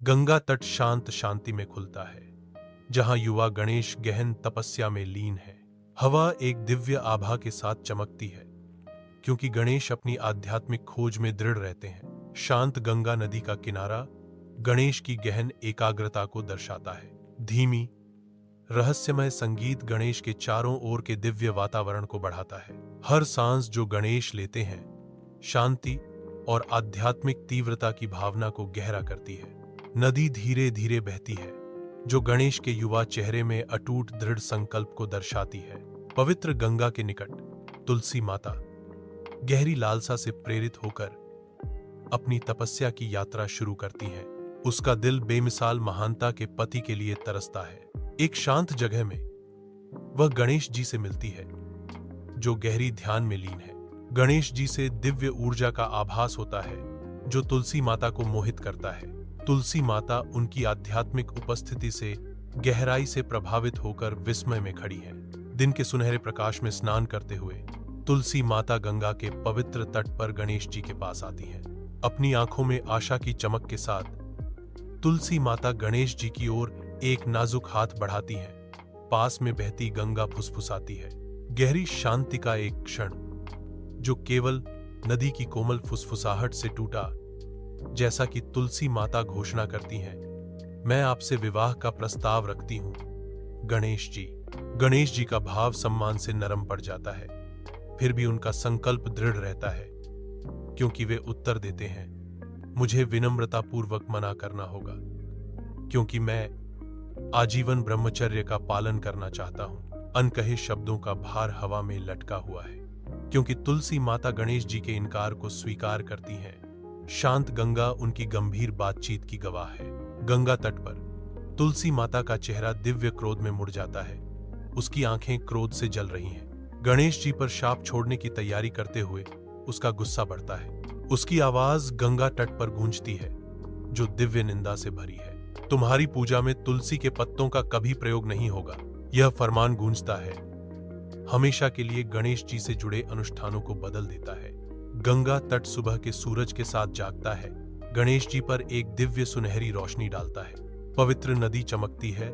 गंगा तट शांत शांति में खुलता है, जहां युवा गणेश गहन तपस्या में लीन है। हवा एक दिव्य आभा के साथ चमकती है, क्योंकि गणेश अपनी आध्यात्मिक खोज में दृढ़ रहते हैं। शांत गंगा नदी का किनारा गणेश की गहन एकाग्रता को दर्शाता है। धीमी रहस्यमय संगीत गणेश के चारों ओर के दिव्य वातावरण को बढ़ाता है। हर सांस जो गणेश लेते हैं शांति और आध्यात्मिक तीव्रता की भावना को गहरा करती है। नदी धीरे धीरे बहती है, जो गणेश के युवा चेहरे में अटूट दृढ़ संकल्प को दर्शाती है। पवित्र गंगा के निकट तुलसी माता गहरी लालसा से प्रेरित होकर अपनी तपस्या की यात्रा शुरू करती हैं। उसका दिल बेमिसाल महानता के पति के लिए तरसता है। एक शांत जगह में वह गणेश जी से मिलती है, जो गहरी ध्यान में लीन है। गणेश जी से दिव्य ऊर्जा का आभास होता है, जो तुलसी माता को मोहित करता है। तुलसी माता उनकी आध्यात्मिक उपस्थिति से गहराई से प्रभावित होकर विस्मय में खड़ी है। दिन के सुनहरे प्रकाश में स्नान करते हुए तुलसी माता गंगा के पवित्र तट पर गणेश जी के पास आती हैं। अपनी आंखों में आशा की चमक के साथ तुलसी माता गणेश जी की ओर एक नाजुक हाथ बढ़ाती हैं। पास में बहती गंगा फुसफुसाती है। गहरी शांति का एक क्षण, जो केवल नदी की कोमल फुसफुसाहट से टूटा, जैसा कि तुलसी माता घोषणा करती हैं, मैं आपसे विवाह का प्रस्ताव रखती हूं गणेश जी। गणेश जी का भाव सम्मान से नरम पड़ जाता है, फिर भी उनका संकल्प दृढ़ रहता है, क्योंकि वे उत्तर देते हैं, मुझे विनम्रतापूर्वक मना करना होगा, क्योंकि मैं आजीवन ब्रह्मचर्य का पालन करना चाहता हूं। अनकहे शब्दों का भार हवा में लटका हुआ है, क्योंकि तुलसी माता गणेश जी के इनकार को स्वीकार करती हैं। शांत गंगा उनकी गंभीर बातचीत की गवाह है। गंगा तट पर तुलसी माता का चेहरा दिव्य क्रोध में मुड़ जाता है। उसकी आंखें क्रोध से जल रही हैं। गणेश जी पर शाप छोड़ने की तैयारी करते हुए उसका गुस्सा बढ़ता है। उसकी आवाज गंगा तट पर गूंजती है, जो दिव्य निंदा से भरी है। तुम्हारी पूजा में तुलसी के पत्तों का कभी प्रयोग नहीं होगा, यह फरमान गूंजता है। हमेशा के लिए गणेश जी से जुड़े अनुष्ठानों को बदल देता है। गंगा तट सुबह के सूरज के साथ जागता है, गणेश जी पर एक दिव्य सुनहरी रोशनी डालता है। पवित्र नदी चमकती है,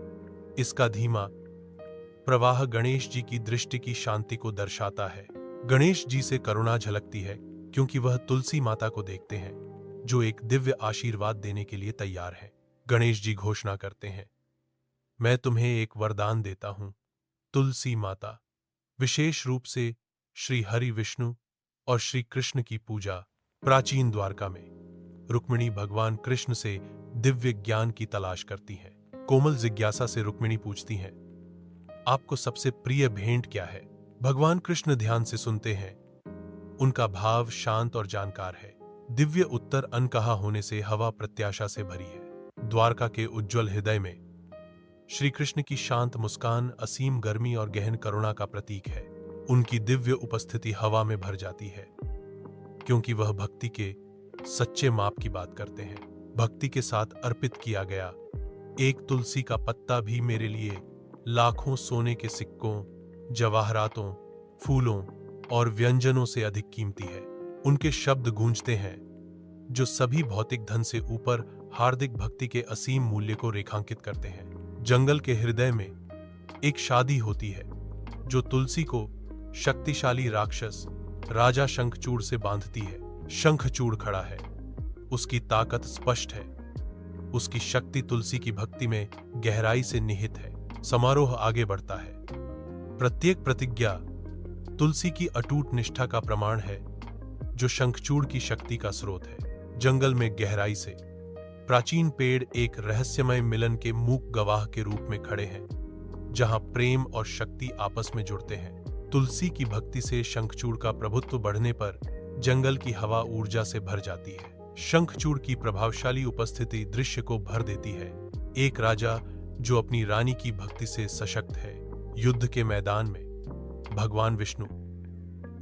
इसका धीमा प्रवाह गणेश जी की दृष्टि की शांति को दर्शाता है। गणेश जी से करुणा झलकती है, क्योंकि वह तुलसी माता को देखते हैं, जो एक दिव्य आशीर्वाद देने के लिए तैयार है। गणेश जी घोषणा करते हैं, मैं तुम्हें एक वरदान देता हूं तुलसी माता। विशेष रूप से श्री हरि विष्णु और श्री कृष्ण की पूजा। प्राचीन द्वारका में रुक्मिणी भगवान कृष्ण से दिव्य ज्ञान की तलाश करती हैं। कोमल जिज्ञासा से रुक्मिणी पूछती हैं, आपको सबसे प्रिय भेंट क्या है? भगवान कृष्ण ध्यान से सुनते हैं। उनका भाव शांत और जानकार है। दिव्य उत्तर अनकहा होने से हवा प्रत्याशा से भरी है। द्वारका के उज्जवल हृदय में श्री कृष्ण की शांत मुस्कान असीम गर्मी और गहन करुणा का प्रतीक है। उनकी दिव्य उपस्थिति हवा में भर जाती है, क्योंकि वह भक्ति के सच्चे माप की बात करते हैं। भक्ति के साथ अर्पित किया गया एक तुलसी का पत्ता भी मेरे लिए लाखों सोने के सिक्कों, जवाहरातों, फूलों और व्यंजनों से अधिक कीमती है। उनके शब्द गूंजते हैं, जो सभी भौतिक धन से ऊपर हार्दिक भक्ति के असीम मूल्य को रेखांकित करते हैं। जंगल के हृदय में एक शादी होती है, जो तुलसी को शक्तिशाली राक्षस राजा शंखचूड़ से बांधती है। शंखचूड़ खड़ा है, उसकी ताकत स्पष्ट है, उसकी शक्ति तुलसी की भक्ति में गहराई से निहित है। समारोह आगे बढ़ता है। प्रत्येक प्रतिज्ञा तुलसी की अटूट निष्ठा का प्रमाण है, जो शंखचूड़ की शक्ति का स्रोत है। जंगल में गहराई से प्राचीन पेड़ एक रहस्यमय मिलन के मूक गवाह के रूप में खड़े हैं, जहां प्रेम और शक्ति आपस में जुड़ते हैं। तुलसी की भक्ति से शंखचूड़ का प्रभुत्व बढ़ने पर जंगल की हवा ऊर्जा से भर जाती है। शंखचूड़ की प्रभावशाली उपस्थिति दृश्य को भर देती है। एक राजा जो अपनी रानी की भक्ति से सशक्त है। युद्ध के मैदान में भगवान विष्णु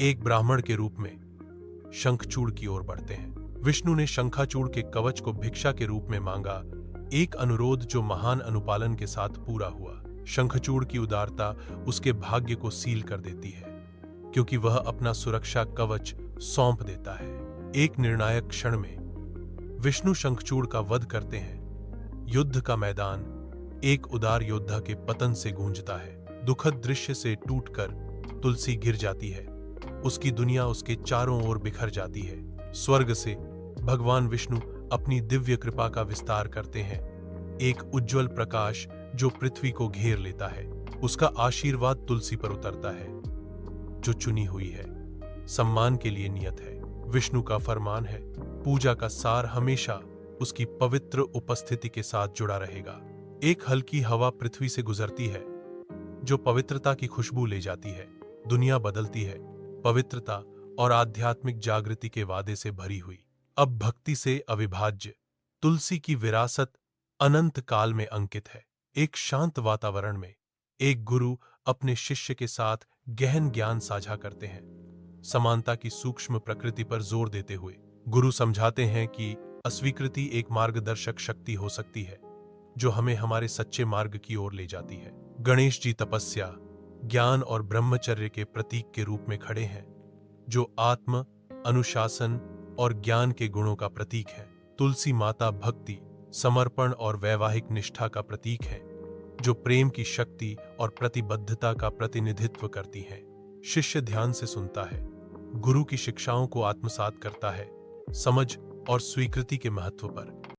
एक ब्राह्मण के रूप में शंखचूड़ की ओर बढ़ते हैं। विष्णु ने शंखाचूड़ के कवच को भिक्षा के रूप में मांगा, एक अनुरोध जो महान अनुपालन के साथ पूरा हुआ। शंखचूड़ की उदारता उसके भाग्य को सील कर देती है, क्योंकि वह अपना सुरक्षा कवच सौंप देता है। एक निर्णायक क्षण में विष्णु शंखचूड़ का वध करते हैं, युद्ध का मैदान एक उदार योद्धा के पतन से गूंजता है। दुखद दृश्य से टूटकर तुलसी गिर जाती है। उसकी दुनिया उसके चारों ओर बिखर जाती है। स्वर्ग से भगवान विष्णु अपनी दिव्य कृपा का विस्तार करते हैं। एक उज्जवल प्रकाश जो पृथ्वी को घेर लेता है। उसका आशीर्वाद तुलसी पर उतरता है, जो चुनी हुई है, सम्मान के लिए नियत है। विष्णु का फरमान है, पूजा का सार हमेशा उसकी पवित्र उपस्थिति के साथ जुड़ा रहेगा। एक हल्की हवा पृथ्वी से गुजरती है, जो पवित्रता की खुशबू ले जाती है। दुनिया बदलती है, पवित्रता और आध्यात्मिक जागृति के वादे से भरी हुई। अब भक्ति से अविभाज्य तुलसी की विरासत अनंत काल में अंकित है। एक शांत वातावरण में एक गुरु अपने शिष्य के साथ गहन ज्ञान साझा करते हैं। समानता की सूक्ष्म प्रकृति पर जोर देते हुए गुरु समझाते हैं कि अस्वीकृति एक मार्गदर्शक शक्ति हो सकती है, जो हमें हमारे सच्चे मार्ग की ओर ले जाती है। गणेश जी तपस्या, ज्ञान और ब्रह्मचर्य के प्रतीक के रूप में खड़े हैं, जो आत्म, अनुशासन और ज्ञान के गुणों का प्रतीक है। तुलसी माता भक्ति, समर्पण और वैवाहिक निष्ठा का प्रतीक है, जो प्रेम की शक्ति और प्रतिबद्धता का प्रतिनिधित्व करती हैं। शिष्य ध्यान से सुनता है, गुरु की शिक्षाओं को आत्मसात करता है, समझ और स्वीकृति के महत्व पर